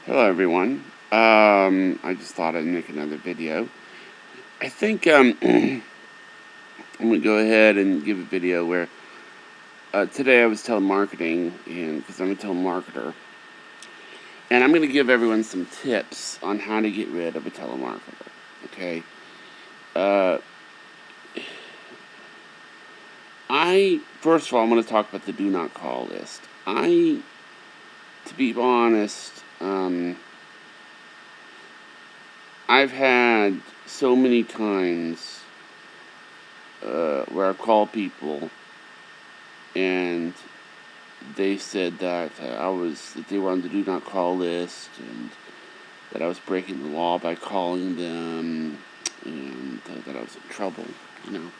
Hello everyone. I just thought I'd make another video. I think I'm gonna go ahead and give a video where today I was telemarketing, and because I'm a telemarketer, and I'm gonna give everyone some tips on how to get rid of a telemarketer. Okay. Uh, First of all, I'm gonna talk about the do not call list. To be honest, I've had so many times where I've called people and they said that that they were on the do not call list and that I was breaking the law by calling them, and that I was in trouble, you know.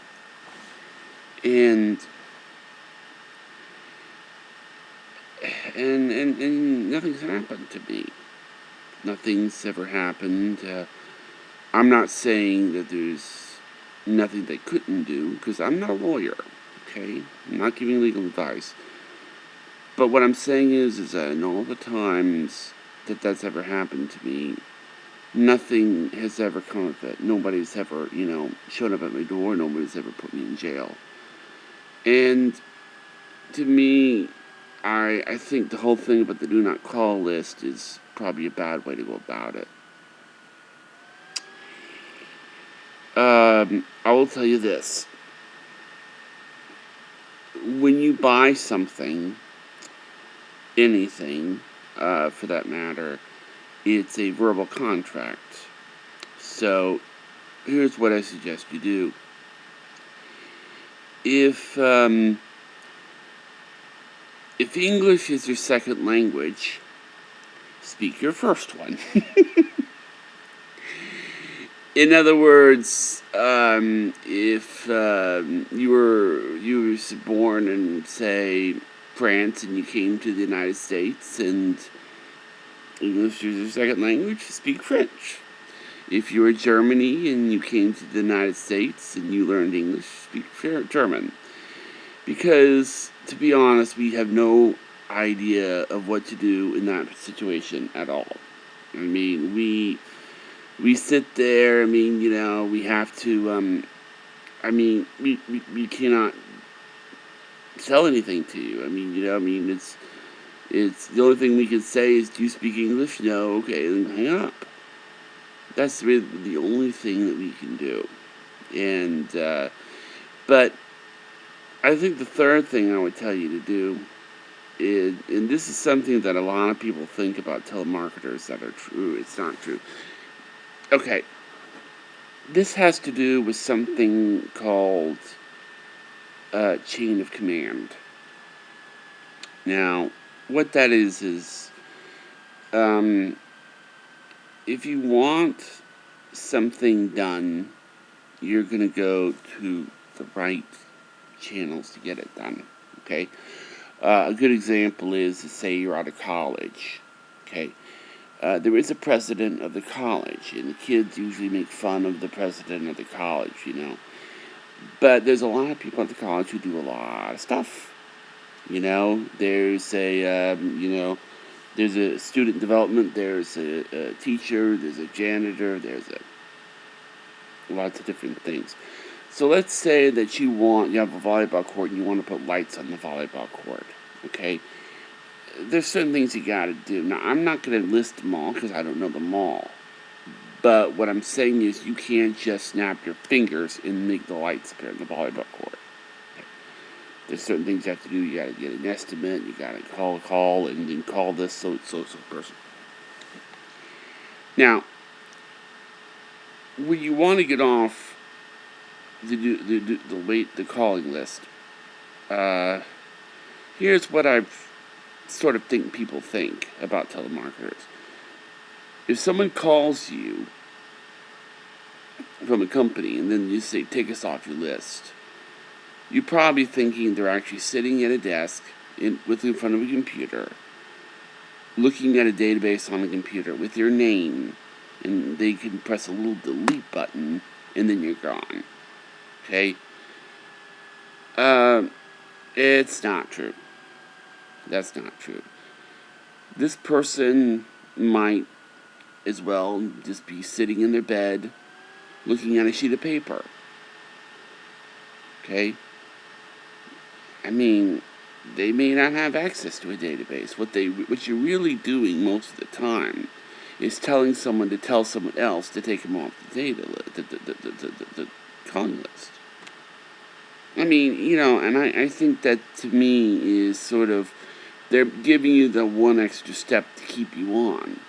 And and nothing's happened to me. Nothing's ever happened. I'm not saying that there's nothing they couldn't do, because I'm not a lawyer. Okay, I'm not giving legal advice. But what I'm saying is that in all the times that that's ever happened to me, nothing has ever come of it. Nobody's ever, shown up at my door. Nobody's ever put me in jail. And to me, I think the whole thing about the do not call list is probably a bad way to go about it. I will tell you this. When you buy something, anything, for that matter, it's a verbal contract. So, here's what I suggest you do. If English is your second language, speak your first one. In other words, if you were born in, say, France, and you came to the United States, and English is your second language, speak French. If you were Germany and you came to the United States and you learned English, speak German. Because, to be honest, we have no idea of what to do in that situation at all. I mean, we sit there. I mean, we have to. We cannot sell anything to you. I mean, it's the only thing we can say is, do you speak English? No. Okay, then hang up. That's really the only thing that we can do. And but I think the third thing I would tell you to do is, and this is something that a lot of people think about telemarketers that are true. It's not true. Okay, this has to do with something called chain of command. Now, what that is if you want something done, you're going to go to the right channels to get it done. Okay? A good example is, say you're out of college. Okay? There is a president of the college, and the kids usually make fun of the president of the college. But there's a lot of people at the college who do a lot of stuff. There's a student development, there's a teacher, there's a janitor, there's lots of different things. So let's say that you have a volleyball court and you want to put lights on the volleyball court. Okay? There's certain things you gotta do. Now, I'm not gonna list them all because I don't know them all. But what I'm saying is, you can't just snap your fingers and make the lights appear in the volleyball court. Okay. There's certain things you have to do. You gotta get an estimate. You gotta call, and then call this so person. Now, when you want to get off the calling list, here's what I've sort of think people think about telemarketers. If someone calls you from a company and then you say, take us off your list, you're probably thinking they're actually sitting at a desk in front of a computer, looking at a database on a computer with your name, and they can press a little delete button, and then you're gone. Okay? It's not true. That's not true. This person might as well just be sitting in their bed looking at a sheet of paper. Okay? I mean, they may not have access to a database. What you're really doing most of the time is telling someone to tell someone else to take them off the data list, the calling list. I mean, and I think that to me is sort of, they're giving you the one extra step to keep you on.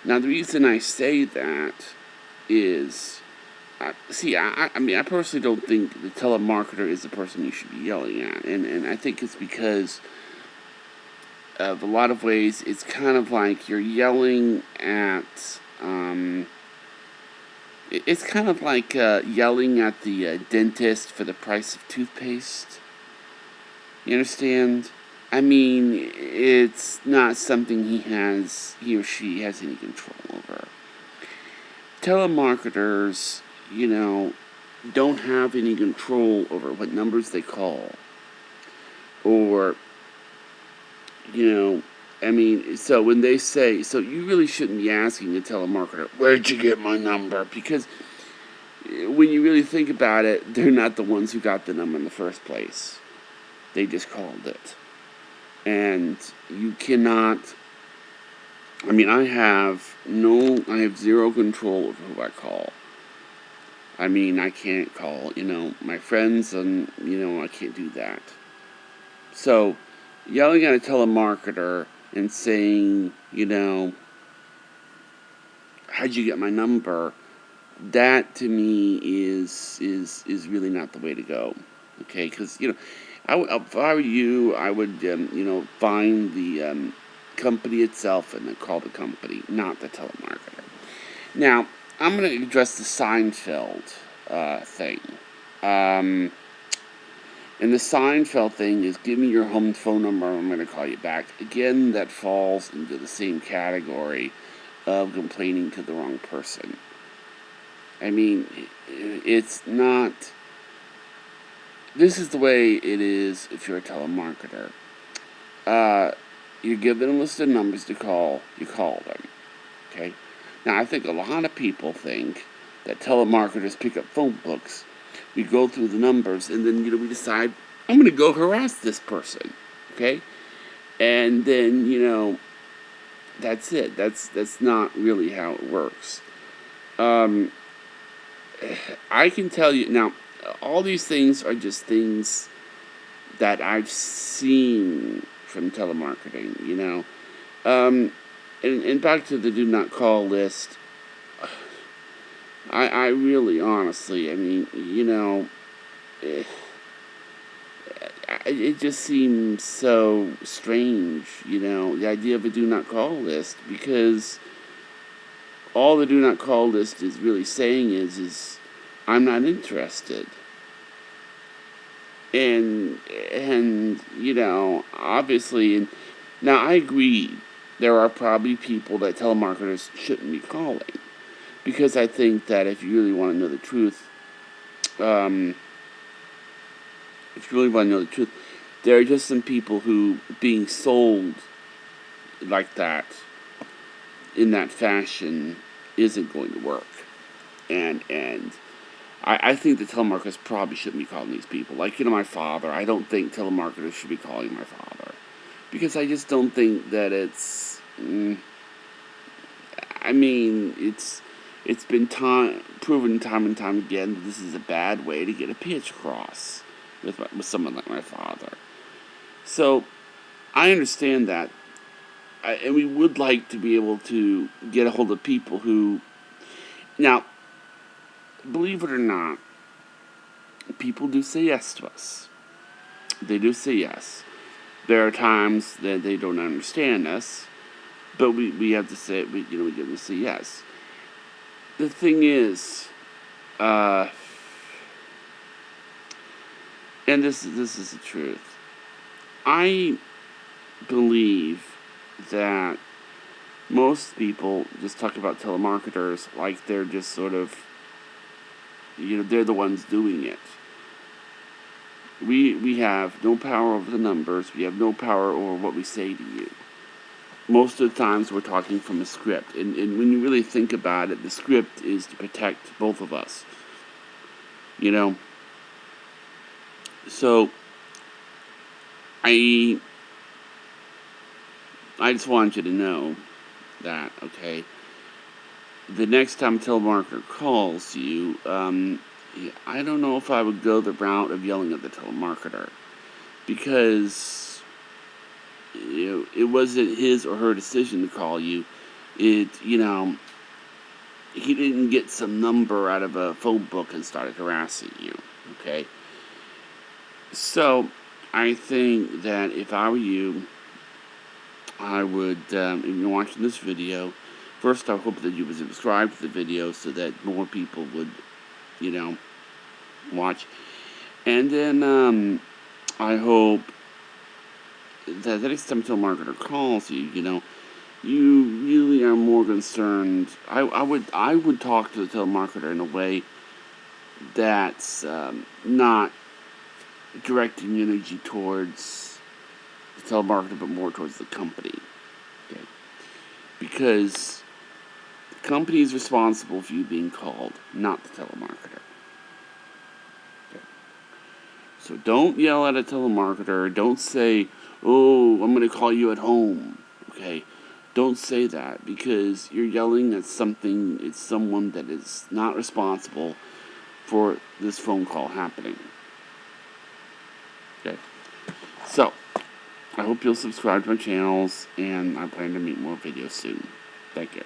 Now, the reason I say that is, I personally don't think the telemarketer is the person you should be yelling at. And I think it's because of a lot of ways, it's kind of like you're yelling at, it's kind of like yelling at the dentist for the price of toothpaste. You understand? I mean, it's not something he or she has any control over. Telemarketers, don't have any control over what numbers they call. Or, so when they say, so you really shouldn't be asking a telemarketer, where'd you get my number? Because when you really think about it, they're not the ones who got the number in the first place. They just called it. And you cannot, I have zero control over who I call. I can't call, my friends, and, I can't do that. So, yelling at a telemarketer and saying, how'd you get my number? That to me is really not the way to go. Okay, because if I were you, I would find the company itself and then call the company, not the telemarketer. Now, I'm going to address the Seinfeld thing. And the Seinfeld thing is, give me your home phone number and I'm going to call you back. Again, that falls into the same category of complaining to the wrong person. It's not... This is the way it is if you're a telemarketer. You're given a list of numbers to call, you call them. Okay? Now, I think a lot of people think that telemarketers pick up phone books. We go through the numbers, and then, we decide, I'm going to go harass this person. Okay? And then, that's it. That's not really how it works. I can tell you, now, all these things are just things that I've seen from telemarketing, and back to the do not call list, I really, honestly, it just seems so strange, the idea of a do not call list, because all the do not call list is really saying is I'm not interested. And obviously, and now I agree, there are probably people that telemarketers shouldn't be calling, because I think that if you really want to know the truth, there are just some people who being sold like that, in that fashion, isn't going to work. And I think the telemarketers probably shouldn't be calling these people. Like, my father, I don't think telemarketers should be calling my father. Because I just don't think that it's... it's been proven time and time again that this is a bad way to get a pitch across with someone like my father. So, I understand that. And we would like to be able to get a hold of people who... Now, believe it or not, people do say yes to us. They do say yes. There are times that they don't understand us, but we have to say, we give them to say yes. The thing is, and this is the truth, I believe that most people just talk about telemarketers like they're just sort of, they're the ones doing it. We have no power over the numbers. We have no power over what we say to you. most of the times we're talking from a script. And when you really think about it, the script is to protect both of us. You know? So, I just want you to know that, okay, the next time a telemarketer calls you, I don't know if I would go the route of yelling at the telemarketer, because it wasn't his or her decision to call you. He didn't get some number out of a phone book and started harassing you, okay? So, I think that if I were you, I would, if you're watching this video, first I hope that you would subscribe to the video so that more people would, watch. And then, I hope that the next time a telemarketer calls you, you really are more concerned. I would talk to the telemarketer in a way that's not directing energy towards the telemarketer, but more towards the company. Okay, because the company is responsible for you being called, not the telemarketer. Okay. So don't yell at a telemarketer. Don't say, "Oh, I'm going to call you at home." Okay. Don't say that, because you're yelling at something. It's someone that is not responsible for this phone call happening. Okay. So, I hope you'll subscribe to my channels, and I plan to make more videos soon. Thank you.